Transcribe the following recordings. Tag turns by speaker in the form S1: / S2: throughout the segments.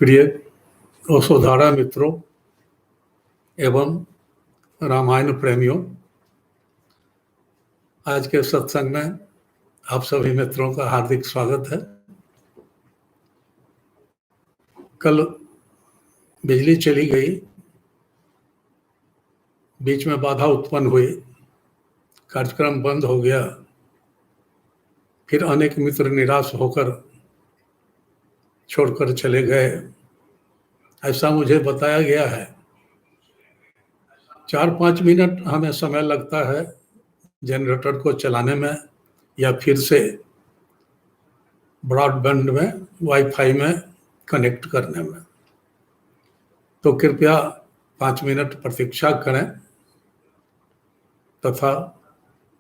S1: प्रिय वसुधारा मित्रों एवं रामायण प्रेमियों, आज के सत्संग में आप सभी मित्रों का हार्दिक स्वागत है। कल बिजली चली गई, बीच में बाधा उत्पन्न हुई, कार्यक्रम बंद हो गया। फिर अनेक मित्र निराश होकर छोड़कर चले गए, ऐसा मुझे बताया गया है। 4-5 मिनट हमें समय लगता है जनरेटर को चलाने में या फिर से ब्रॉडबैंड में वाईफाई में कनेक्ट करने में। तो कृपया 5 मिनट प्रतीक्षा करें तथा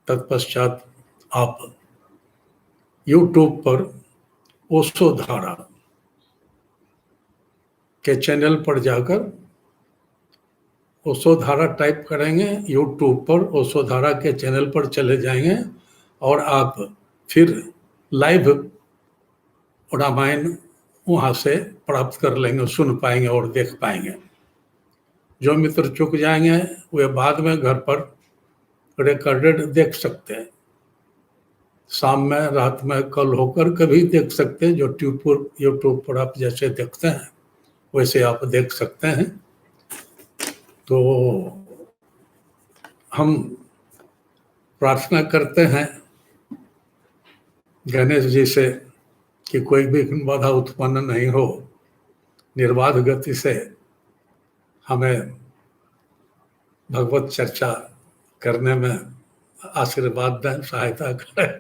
S1: तत्पश्चात आप YouTube पर ओशोधारा के चैनल पर जाकर ओशोधारा टाइप करेंगे, YouTube पर ओशोधारा के चैनल पर चले जाएंगे और आप फिर लाइव रामायण वहाँ से प्राप्त कर लेंगे, सुन पाएंगे और देख पाएंगे। जो मित्र चुक जाएंगे वे बाद में घर पर रिकॉर्डेड देख सकते हैं, शाम में, रात में, कल होकर कभी देख सकते हैं। जो यूट्यूब पर आप जैसे देखते हैं वैसे आप देख सकते हैं। तो हम प्रार्थना करते हैं गणेश जी से कि कोई भी बाधा उत्पन्न नहीं हो, निर्बाध गति से हमें भगवत चर्चा करने में आशीर्वाद दें, सहायता करें।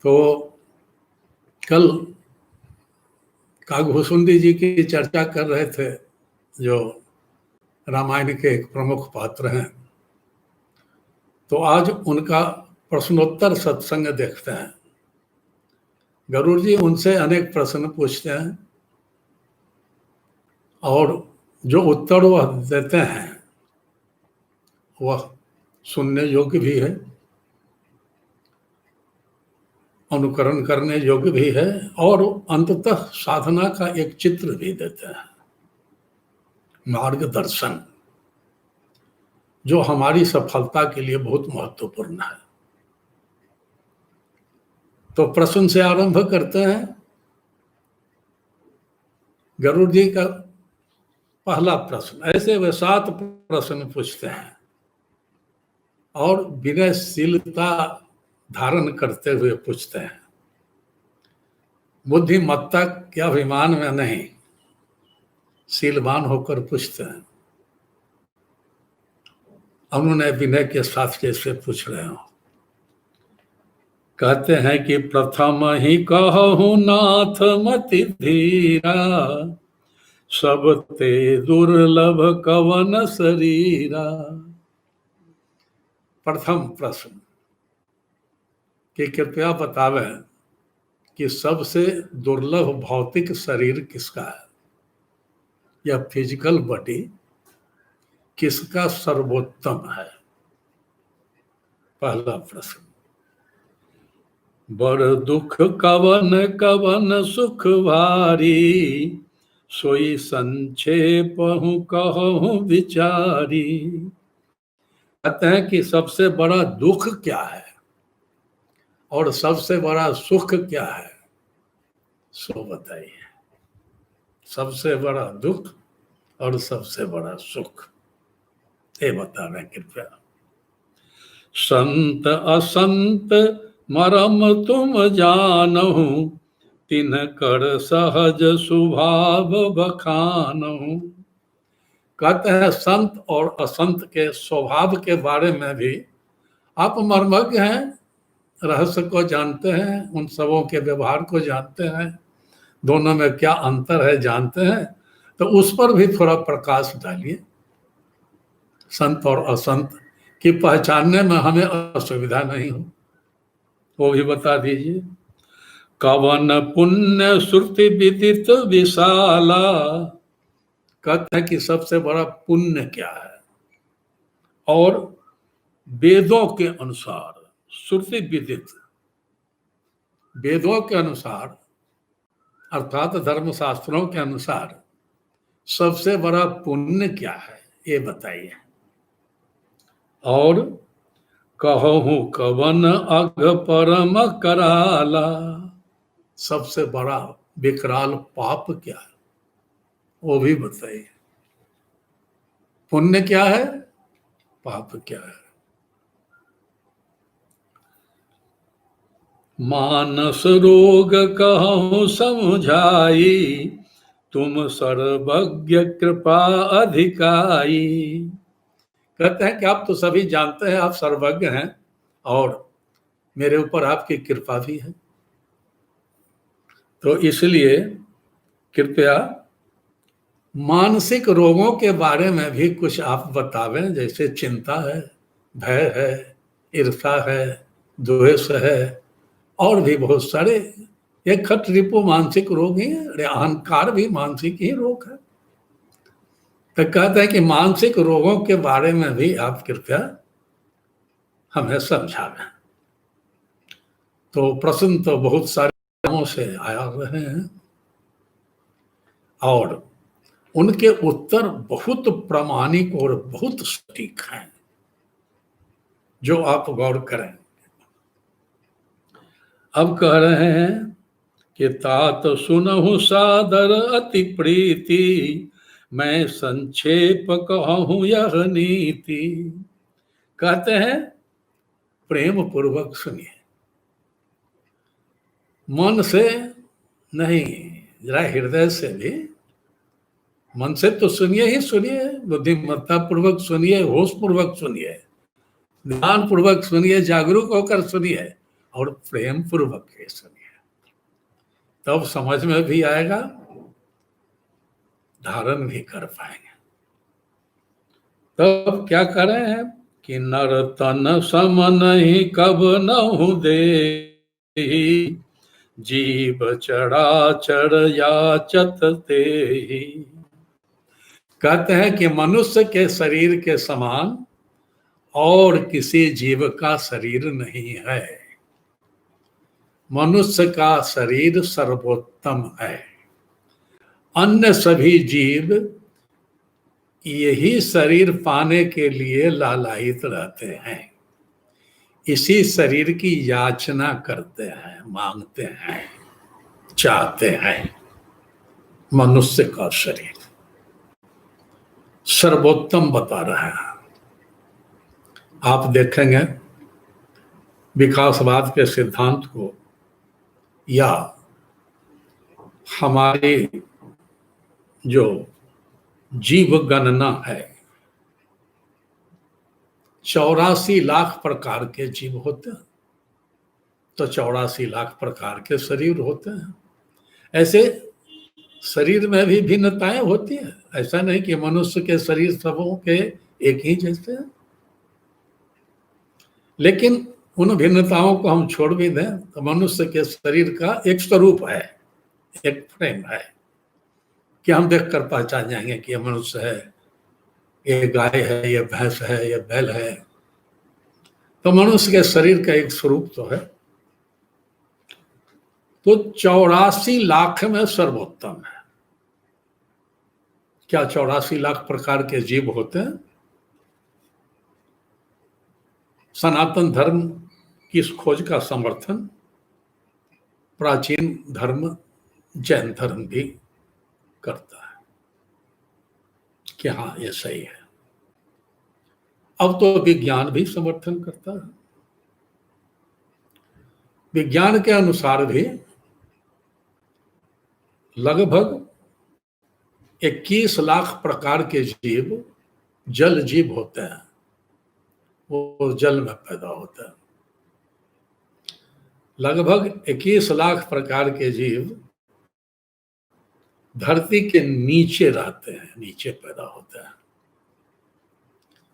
S1: तो कल कागभूषुंडी जी की चर्चा कर रहे थे, जो रामायण के एक प्रमुख पात्र हैं। तो आज उनका प्रश्नोत्तर सत्संग देखते हैं। गरुड़ जी उनसे अनेक प्रश्न पूछते हैं और जो उत्तर वह देते हैं वह सुनने योग्य भी है, अनुकरण करने योग्य भी है और अंततः साधना का एक चित्र भी देते हैं, मार्गदर्शन, जो हमारी सफलता के लिए बहुत महत्वपूर्ण है। तो प्रश्न से आरंभ करते हैं। गरुड़ जी का पहला प्रश्न, ऐसे वे 7 प्रश्न पूछते हैं और विनयशीलता धारण करते हुए पूछते हैं, बुद्धिमत्ता के अभिमान में नहीं, शीलवान होकर पूछते हैं। उन्होंने विनय के साथ जैसे पूछ रहे हो। कहते हैं कि प्रथम ही कहूँ नाथ मति धीरा, सब ते दुर्लभ कवन शरीरा। प्रथम प्रश्न कि कृपया बतावें कि सबसे दुर्लभ भौतिक शरीर किसका है, या फिजिकल बॉडी किसका सर्वोत्तम है। पहला प्रश्न। बड़ दुख कवन कवन सुख भारी, सोई संक्षेप हूँ कहूँ विचारी। कहते हैं कि सबसे बड़ा दुख क्या है और सबसे बड़ा सुख क्या है, सो बताइए। सबसे बड़ा दुख और सबसे बड़ा सुख ये बतावें कृपया। संत असंत मरम तुम जानहु, तिन्ह कर सहज स्वभाव बखानहु। कहते हैं संत और असंत के स्वभाव के बारे में भी आप मर्मज्ञ हैं, रहस्य को जानते हैं, उन सबों के व्यवहार को जानते हैं, दोनों में क्या अंतर है जानते हैं। तो उस पर भी थोड़ा प्रकाश डालिए। संत और असंत की पहचानने में हमें असुविधा नहीं हो, वो भी बता दीजिए। कवन पुण्य श्रुति विदित विशाला। कहते हैं कि सबसे बड़ा पुण्य क्या है, और वेदों के अनुसार, श्रुति विदित, वेदों के अनुसार अर्थात धर्म शास्त्रों के अनुसार सबसे बड़ा पुण्य क्या है, ये बताइए। और कहूँ कवन अघ परम कराला, सबसे बड़ा विकराल पाप क्या है, वो भी बताइए। पुण्य क्या है, पाप क्या है। मानस रोग कहूँ समझाई, तुम सर्वज्ञ कृपा अधिकाई। कहते हैं कि आप तो सभी जानते हैं, आप सर्वज्ञ हैं और मेरे ऊपर आपकी कृपा भी है, तो इसलिए कृपया मानसिक रोगों के बारे में भी कुछ आप बतावें, जैसे चिंता है, भय है, ईर्ष्या है, द्वेष है, और भी बहुत सारे। ये खट रिपु मानसिक रोग ही है, अहंकार भी मानसिक ही रोग है। तो कहते हैं कि मानसिक रोगों के बारे में भी आप कृपया हमें समझावें। तो प्रश्न तो बहुत सारे से आया रहे हैं और उनके उत्तर बहुत प्रामाणिक और बहुत सटीक हैं, जो आप गौर करें। अब कह रहे हैं कि तात सुनहु सादर अति प्रीति, मैं संक्षेप कहूँ यह नीति। कहते हैं प्रेम पूर्वक सुनिए, मन से नहीं, जरा हृदय से भी। मन से तो सुनिए ही सुनिए, बुद्धिमत्ता पूर्वक सुनिए, होश पूर्वक सुनिए, ध्यान पूर्वक सुनिए, जागरूक होकर सुनिए और प्रेम पूर्वक ही सुनिए, तब समझ में भी आएगा, धारण भी कर पाएंगे। तब क्या कर रहे हैं कि नर तन सम नहीं कब नहु दे, जीव चराचर याचत तेहि। कहते हैं कि मनुष्य के शरीर के समान और किसी जीव का शरीर नहीं है। मनुष्य का शरीर सर्वोत्तम है। अन्य सभी जीव यही शरीर पाने के लिए लालायित रहते हैं, इसी शरीर की याचना करते हैं, मांगते हैं, चाहते हैं। मनुष्य का शरीर सर्वोत्तम बता रहा है। आप देखेंगे विकासवाद के सिद्धांत को या हमारी जो जीव गणना है, 84 लाख प्रकार के जीव होते हैं, तो 84 लाख प्रकार के शरीर होते हैं। ऐसे शरीर में भी भिन्नताएं होती हैं, ऐसा नहीं कि मनुष्य के शरीर सबों के एक ही जैसे हैं। लेकिन उन भिन्नताओं को हम छोड़ भी दें तो मनुष्य के शरीर का एक स्वरूप है, एक फ्रेम है कि हम देखकर पहचान जाएंगे कि यह मनुष्य है, ये गाय है, ये भैंस है, ये बैल है। तो मनुष्य के शरीर का एक स्वरूप तो है। तो 84 लाख में सर्वोत्तम है। क्या 84 लाख प्रकार के जीव होते हैं? सनातन धर्म की इस खोज का समर्थन प्राचीन धर्म जैन धर्म भी करता है कि हाँ ये सही है। अब तो विज्ञान भी समर्थन करता है। विज्ञान के अनुसार भी लगभग 21 लाख प्रकार के जीव जल जीव होते हैं, वो जल में पैदा होते हैं। लगभग 21 लाख प्रकार के जीव धरती के नीचे रहते हैं, नीचे पैदा होते हैं,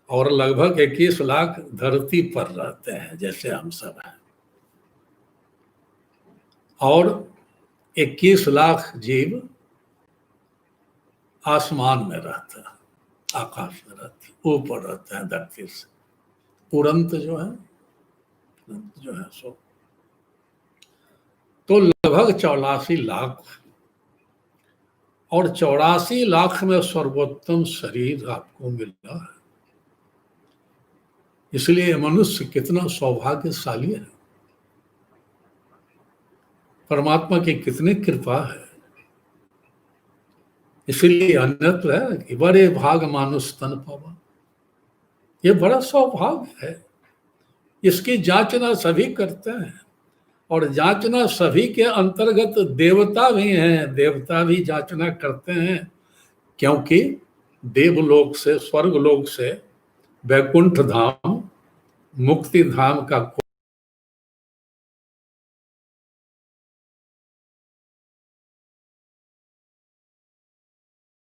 S1: और लगभग 21 लाख धरती पर रहते हैं जैसे हम सब हैं, और 21 लाख जीव आसमान में रहते हैं, आकाश में रहते हैं, ऊपर रहते हैं धरती से। उड़ंत जो है सो तो लगभग 84 लाख और 84 लाख में सर्वोत्तम शरीर आपको मिला है। इसलिए मनुष्य कितना सौभाग्यशाली है, परमात्मा की कितनी कृपा है। इसलिए अन्यत्र है कि बड़े भाग मानुष तन पावा, ये बड़ा सौभाग्य है। इसकी जांचना सभी करते हैं, और जांचना सभी के अंतर्गत देवता भी हैं, देवता भी जांचना करते हैं, क्योंकि देवलोक से, स्वर्ग लोक से वैकुंठ धाम, मुक्ति धाम का